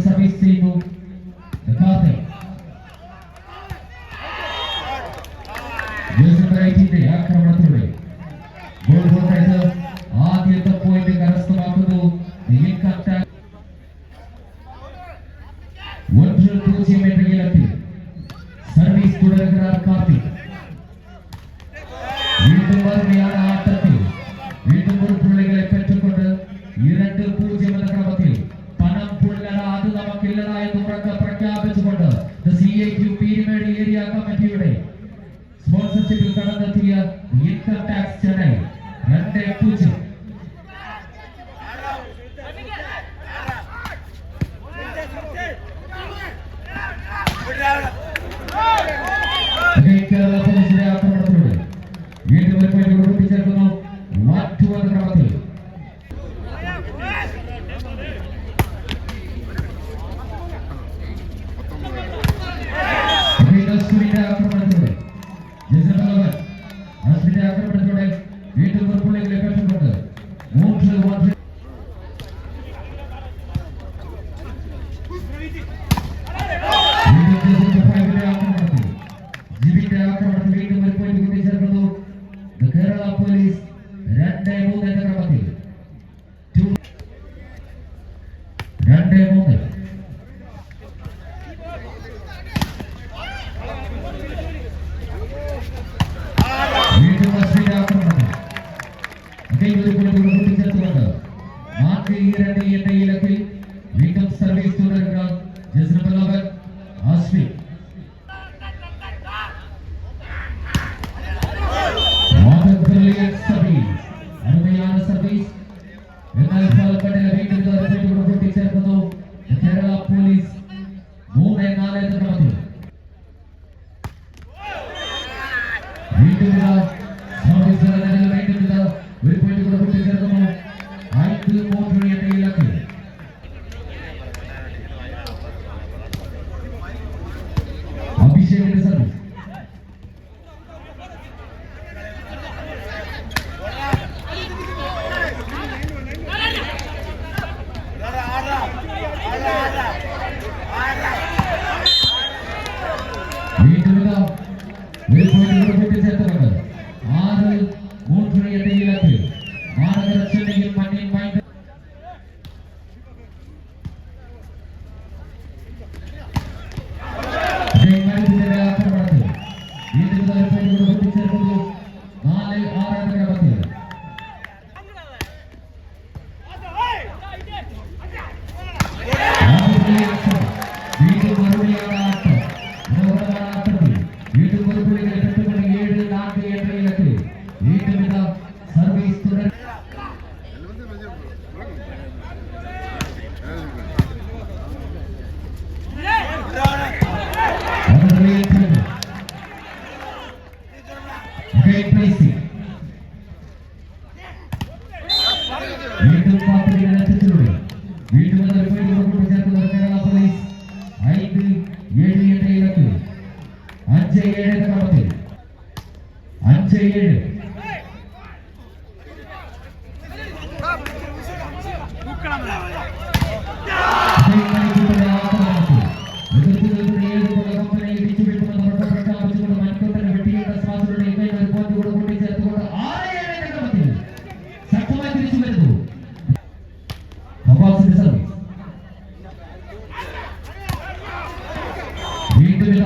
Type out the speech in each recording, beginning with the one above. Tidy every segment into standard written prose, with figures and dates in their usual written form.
Service ചെയ്യുന്നു. ആക്രമണത്തിലൂടെ goal post ആദ്യത്തെ point കരസ്ഥമാക്കുന്നു. 1-0 എന്ന ഇലക്കിൽ സർവീസ് തുടരുகிறார் കാർത്തിക്. വീണ്ടും വരുകയാണ് ആട്ടത്തിൽ. വീണ്ടും ഒരു പുള്ളികളെ പെറ്റുകൊണ്ട് 2-0 എന്ന ക്രമത്തിൽ പണം പുള്ളട അത് നമുക്കില്ലട എന്ന് ഉറക്കെ പ്രഖ്യാപിച്ചുകൊണ്ട് CAQ പീരുമേട് ഏരിയ കമ്മിറ്റിയുടെ സ്പോൺസർഷിപ്പിൽ കടന്നെത്തിയ ഇൻകം ടാക്സ് ചെന്നൈ 2-0. കേരള പോലീസിന്റെ ആക്രമണത്തിലൂടെ വീണ്ടും ഒരു പോയിന്റ് ഉറപ്പിച്ചേർക്കുന്നു. മാറ്റുവന്ന ക്രമത്തിൽ ആക്രമണത്തിലൂടെ വീണ്ടും ഒരു പുള്ളികളെ പെട്ടുകൊണ്ട് 3-1. ആക്രമണത്തിൽ വീണ്ടും ഒരു പോയിന്റ് കൂട്ടിച്ചേർക്കുന്നു. കേരള പോലീസ് 2-3 എന്ന ക്രമത്തിൽ 2-3. വീണ്ടും അശ്വിന്റെ ആക്രമണത്തിൽ ഒരു പോയിന്റ് കൂട്ടിച്ചേർത്തുകൊണ്ട് 4-2 എന്ന ഇലക്കിൽ വീണ്ടും സർവീസ് തുടരുക ജസ്നബലവൻ അശ്വിൻ. അരുമയാണ് സർവീസ്. എന്നാൽ വീണ്ടും കൂട്ടിച്ചേർക്കുന്നു. കേരള പോലീസ് 3-4 എന്ന ക്രമത്തിൽ വീണ്ടും സർവീസ് ഒരു പോയിന്റ് കൂടെ കൂട്ടിച്ചേർക്കുന്നു. 5-3 എന്ന ഇലക്കിൽ അഭിഷേകിന്റെ സർവീസ്. വീണ്ടും ഒരു പോയിന്റ് കൂട്ടിച്ചേർത്തുകൊണ്ട് 6-3 എന്ന ഇലക്കിൽ മാനകര ചെന്നൈയിൽ മണ്ണിൽ മൈൻഡ് ആക്രമണത്തിൽ വീണ്ടും ഒരു പോയിന്റ് കൂട്ടിച്ചേർക്കുന്നു. 4-6 എന്ന ക്രമത്തിൽ വീണ്ടും മറുപടിയാണ് ആട്ടം. ആട്ടത്തിൽ വീണ്ടും ഒരു പുള്ളികളെ പെട്ടുകൊണ്ട് 7-4 എന്ന ഇലക്കിൽ വീണ്ടും സർവീസ് തുടരും. വീണ്ടും പാത്രത്തിലൂടെ വീണ്ടും കൂട്ടിച്ചേർക്കുന്നത് കേരള പോലീസ് 5-7 എന്ന ഇലക്കിൽ 5-7 എന്ന ക്രമത്തിൽ 5-7.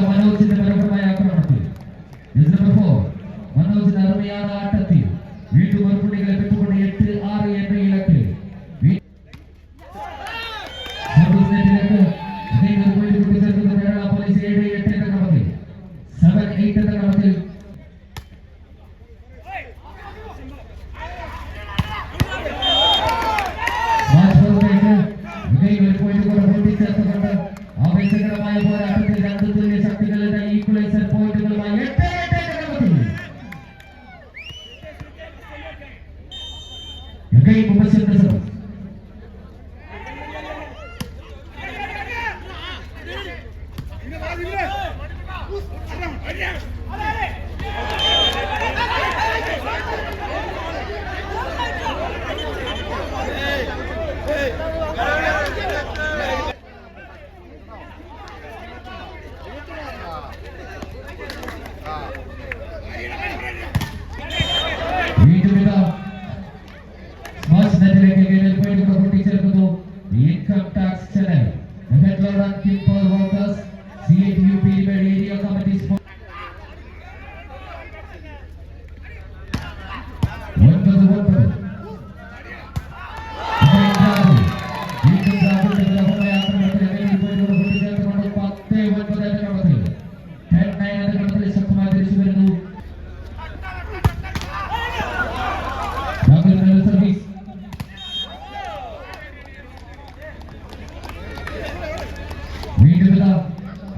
മനോജിന്റെ മനോഹരമായ ആക്രമണത്തിൽ മനോജിന്റെ അറുപയാറ് ആട്ടത്തിൽ വീണ്ടും ഒരു പുള്ളികളെ പെട്ടുകൊണ്ട് 8-6 എന്ന ഇലക്കിൽ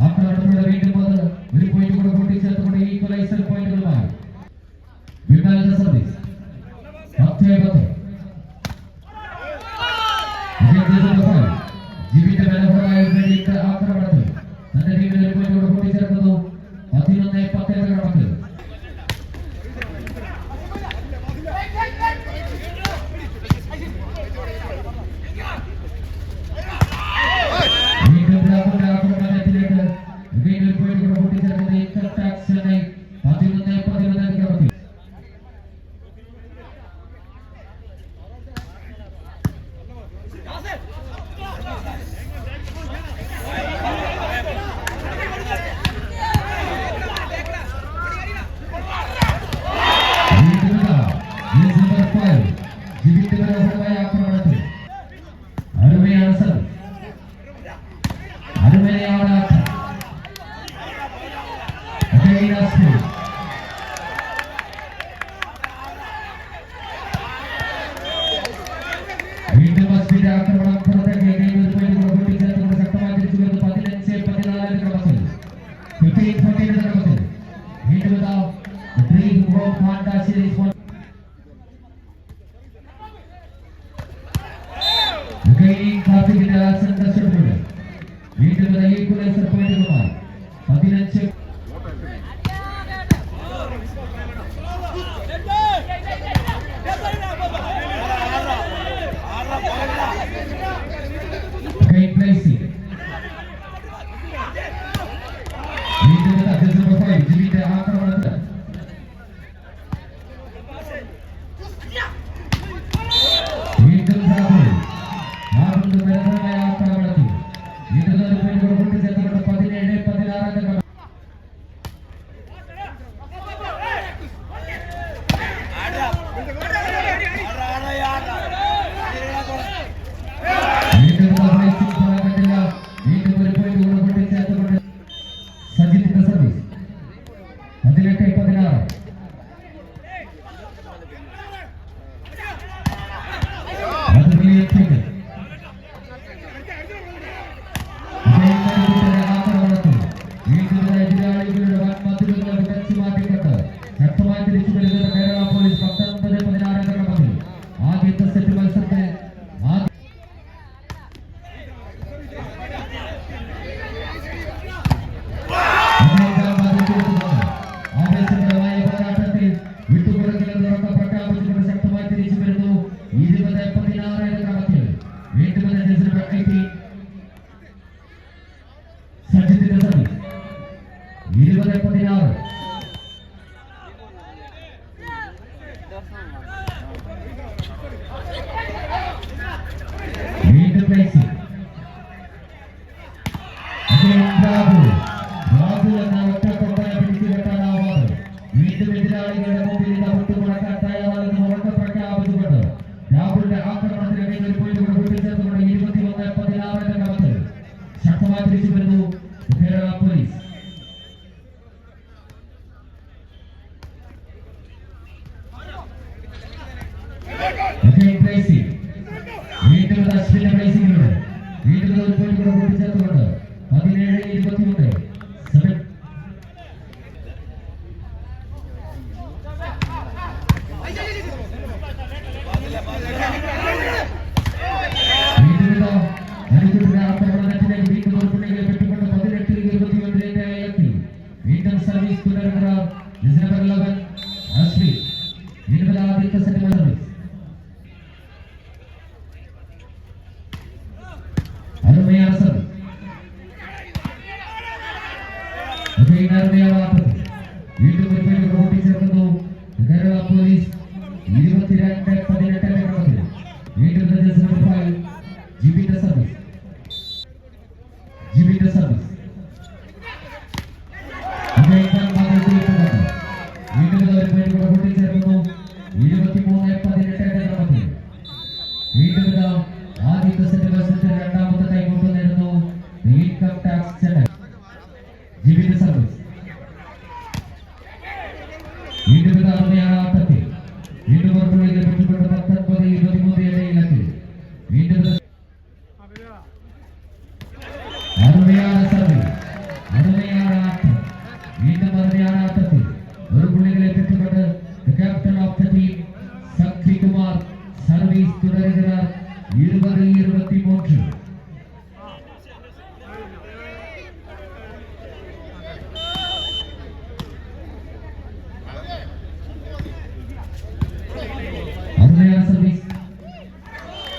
ആക്രമണത്തിലൂടെ വീണ്ടും വന്ന് ഒരു പോയിന്റ് കൂടെ കൂട്ടിച്ചേർത്തുകൊണ്ട് ഈക്വലൈസർ പോയിന്റുകളുമായി വിമലിന്റെ സർവീസ് 10-10. ജിബിന്റെ മനോഹരമായ ആക്രമണത്തിൽ തന്റെ ടീമിന് ഒരു പോയിന്റ് കൂടെ കൂട്ടിച്ചേർക്കുന്നു. 11-10 കണക്ക്.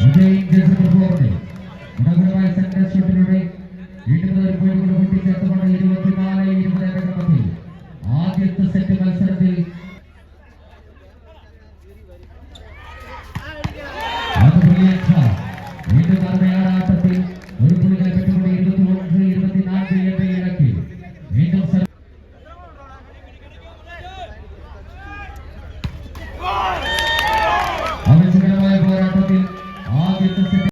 Again, just number 4.